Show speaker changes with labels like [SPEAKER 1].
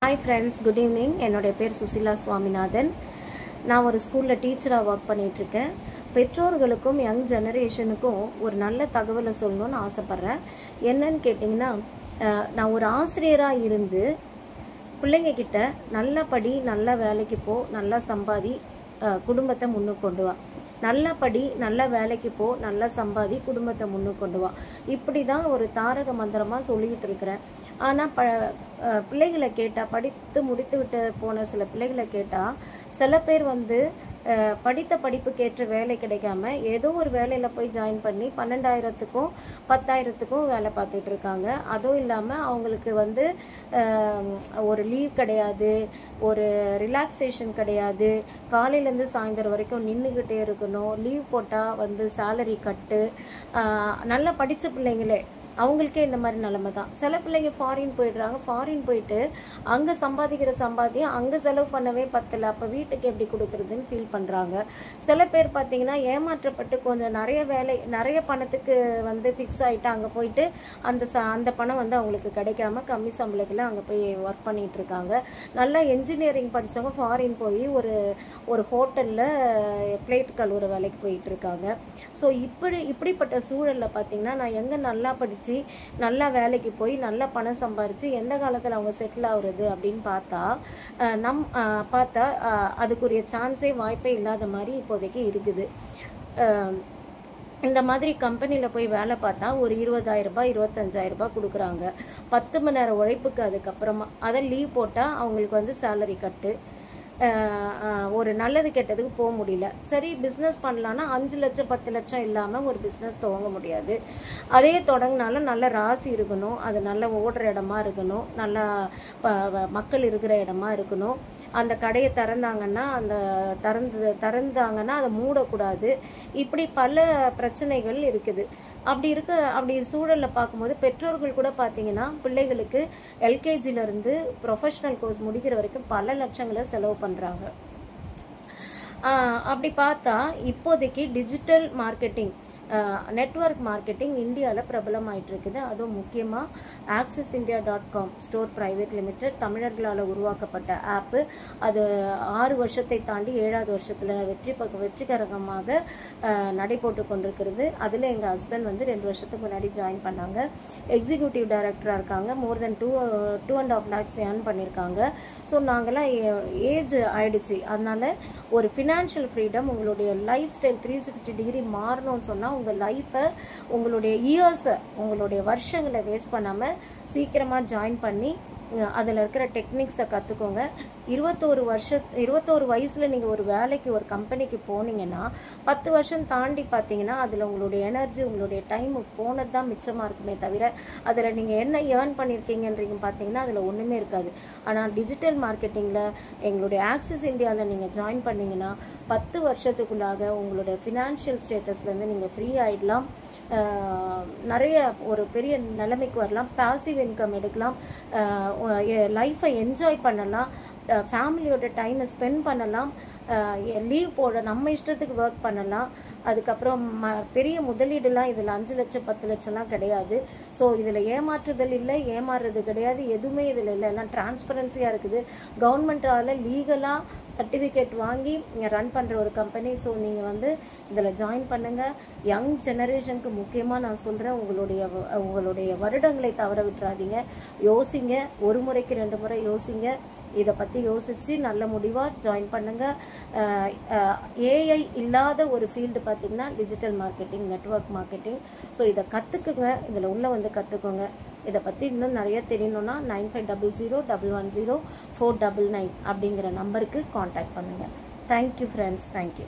[SPEAKER 1] Hi friends, good evening. என்னோட பேர் சுசிலா சுவாமிநாதன். நான் ஒரு ஸ்கூல்ல டீச்சரா வர்க் பண்ணிட்டு இருக்கேன். பெற்றோர்களுக்கும் யங் ஜெனரேஷனுக்கும் ஒரு நல்ல தகவலை சொல்லணும்னு ஆசைப்படுறேன். என்னன்னு கேட்டிங்கன்னா, நான் ஒரு ஆசிரியரா இருந்து பிள்ளைங்க கிட்ட நல்ல படி, நல்ல வேலைக்கு போ, நல்லா சம்பாதி, குடும்பத்தை முன்னுக்கு கொண்டு வா. நல்ல படி, நல்ல வேலைக்கு போ, நல்லா சம்பாதி, குடும்பத்தை முன்னுக்கு கொண்டு வா. இப்படி தான் ஒரு தாரக மந்திரமாக சொல்லிக்கிட்டு இருக்கிறேன். ஆனால் பிள்ளைகளை கேட்டால், படித்து முடித்து விட்டு போன சில பிள்ளைகளை கேட்டால், சில பேர் படித்த படிப்புக்கேற்ற வேலை கிடைக்காம ஏதோ ஒரு வேலையில் போய் ஜாயின் பண்ணி 12,000க்கும் 10,000க்கும் வேலை பார்த்துட்டு இருக்காங்க. அதுவும் இல்லாமல் அவங்களுக்கு ஒரு லீவ் கிடையாது, ஒரு ரிலாக்ஸேஷன் கிடையாது, காலையிலேருந்து சாயந்தரம் வரைக்கும் நின்றுக்கிட்டே இருக்கணும், லீவ் போட்டால் சேலரி கட்டு. நல்லா படித்த பிள்ளைங்களே அவங்களுக்கே இந்த மாதிரி நிலைமை தான். சில பிள்ளைங்க ஃபாரின் போயிடுறாங்க. ஃபாரின் போயிட்டு அங்கே சம்பாதிக்கிற சம்பாத்தியம் அங்கே செலவு பண்ணவே பத்தலை, அப்போ வீட்டுக்கு எப்படி கொடுக்குறதுன்னு ஃபீல் பண்ணுறாங்க. சில பேர் பார்த்தீங்கன்னா ஏமாற்றப்பட்டு கொஞ்சம் நிறைய பணத்துக்கு ஃபிக்ஸ் ஆகிட்டு அங்கே போயிட்டு அந்த பணம் அவங்களுக்கு கிடைக்காம கம்மி சம்பளத்தில் அங்கே போய் ஒர்க் பண்ணிகிட்டு இருக்காங்க. நல்லா என்ஜினியரிங் படித்தவங்க ஃபாரின் போய் ஒரு ஹோட்டலில் பிளேட் கழுவுற வேலைக்கு போயிட்டு இருக்காங்க. ஸோ இப்படிப்பட்ட சூழலில் பார்த்தீங்கன்னா, நான் எங்கே நல்லா படித்து நல்லா வேலைக்கு போய் நல்லா பணம் சம்பாரித்து எந்த காலத்தில் அவங்க செட்டில் ஆகுறது அப்படின்னு பார்த்தா அதுக்குரிய சான்ஸே வாய்ப்பே இல்லாத மாதிரி இப்போதைக்கு இருக்குது. இந்த மாதிரி கம்பெனியில் போய் வேலை பார்த்தா ஒரு 20,000 ரூபாய் 25,000 ரூபாய் கொடுக்குறாங்க. 10 மணி நேரம் உழைப்புக்கு அதுக்கப்புறமா அதை லீவ் போட்டால் அவங்களுக்கு சேலரி கட்டு. ஒரு நல்லது கெட்டதுக்கு போக முடியல. சரி, பிஸ்னஸ் பண்ணலான்னா 5 லட்சம் 10 லட்சம் இல்லாமல் ஒரு பிஸ்னஸ் துவங்க முடியாது. அதே தொடங்கினாலும் நல்ல ராசி இருக்கணும், அது நல்ல ஓடுற இடமா இருக்கணும், நல்லா மக்கள் இருக்கிற இடமா இருக்கணும். அந்த கடையை திறந்தாங்கன்னா அதை மூடக்கூடாது. இப்படி பல பிரச்சனைகள் இருக்குது. அப்படி சூழலில் பார்க்கும்போது பெற்றோர்கள் கூட பார்த்தீங்கன்னா பிள்ளைகளுக்கு எல்கேஜிலேருந்து ப்ரொஃபஷனல் கோர்ஸ் முடிக்கிற வரைக்கும் பல லட்சங்களை செலவு பண்ணுறாங்க. அப்படி பார்த்தா இப்போதைக்கு டிஜிட்டல் மார்க்கெட்டிங், நெட்வொர்க் மார்க்கெட்டிங் இந்தியாவில் பிரபலமாயிட்டு இருக்குது. அதுவும் முக்கியமாக accessindia.com ஸ்டோர் பிரைவேட் லிமிடெட் தமிழர்களால் உருவாக்கப்பட்ட ஆப்பு. அது 6 வருஷத்தை தாண்டி 7வது வருஷத்தில் வெற்றிகரமாக நடைபோட்டு கொண்டிருக்கிறது. அதில் எங்கள் ஹஸ்பண்ட் 2 வருஷத்துக்கு முன்னாடி ஜாயின் பண்ணாங்க. எக்ஸிக்யூட்டிவ் டைரக்டராக இருக்காங்க. மோர் தென் 2.5 lakhs ஏர்ன் பண்ணியிருக்காங்க. ஸோ நாங்கள்லாம் ஏஜ் ஆயிடுச்சு. அதனால ஒரு ஃபினான்ஷியல் ஃப்ரீடம், உங்களுடைய லைஃப் ஸ்டைல் 360 டிகிரி மாறணும்னு சொன்னால் உங்கள் லைஃப்பை, உங்களுடைய இயர்ஸை, உங்களுடைய வருஷங்களை வேஸ்ட் பண்ணாமல் சீக்கிரமாக ஜாயின் பண்ணி அதில் இருக்கிற டெக்னிக்ஸை கற்றுக்கோங்க. 21 வயசில் நீங்கள் ஒரு வேலைக்கு ஒரு கம்பெனிக்கு போனீங்கன்னா 10 வருஷம் தாண்டி பார்த்தீங்கன்னா அதில் உங்களுடைய எனர்ஜி, உங்களுடைய டைம் போனது தான் மிச்சமாக இருக்குமே தவிர அதில் நீங்கள் என்ன ஏர்ன் பண்ணியிருக்கீங்கன்றீங்க பார்த்தீங்கன்னா அதில் ஒன்றுமே இருக்காது. ஆனால் டிஜிட்டல் மார்க்கெட்டிங்கில் எங்களுடைய ஆக்சிஸ் இந்தியாவில் நீங்கள் ஜாயின் பண்ணிங்கன்னா 10 வருஷத்துக்குள்ளாக உங்களுடைய ஃபினான்ஷியல் ஸ்டேட்டஸ்லேருந்து நீங்கள் ஃப்ரீ ஆகிடலாம். நிறைய ஒரு பெரிய நிலைமைக்கு வரலாம். பாசிவ் இன்கம் எடுக்கலாம், லைஃப்பை என்ஜாய் பண்ணலாம், ஃபேமிலியோட டைமை ஸ்பெண்ட் பண்ணலாம், லீவ் போட நம்ம இஷ்டத்துக்கு ஒர்க் பண்ணலாம். அதுக்கப்புறம் பெரிய முதலீடுலாம் இதில் 5 லட்சம் 10 லட்சம்லாம் கிடையாது. ஸோ இதில் ஏமாற்றுதல் இல்லை, ஏமாறுறது கிடையாது, எதுவுமே இதில் இல்லை. எல்லாம் டிரான்ஸ்பரன்சியாக இருக்குது. கவர்மெண்ட்டால் லீகலாக சர்டிஃபிகேட் வாங்கி ரன் பண்ணுற ஒரு கம்பெனி. ஸோ நீங்கள் இதில் ஜாயின் பண்ணுங்கள். யங் ஜெனரேஷனுக்கு முக்கியமாக நான் சொல்கிறேன், உங்களுடைய வருடங்களை தவற விட்டுறாதீங்க. யோசிங்க, ஒரு முறைக்கு 2 முறை யோசிங்க. இதை பற்றி யோசித்து நல்ல முடிவாக ஜாயின் பண்ணுங்கள். ஏஐ இல்லாத ஒரு ஃபீல்டு பார்த்தீங்கன்னா digital marketing, network marketing. So இதை கற்றுக்குங்க, இதில் கற்றுக்கோங்க. இதை பற்றி இன்னும் நிறைய தெரியணுன்னா 9500 110 499 அப்படிங்கிற நம்பருக்கு காண்டாக்ட் பண்ணுங்கள். Thank you friends, thank you.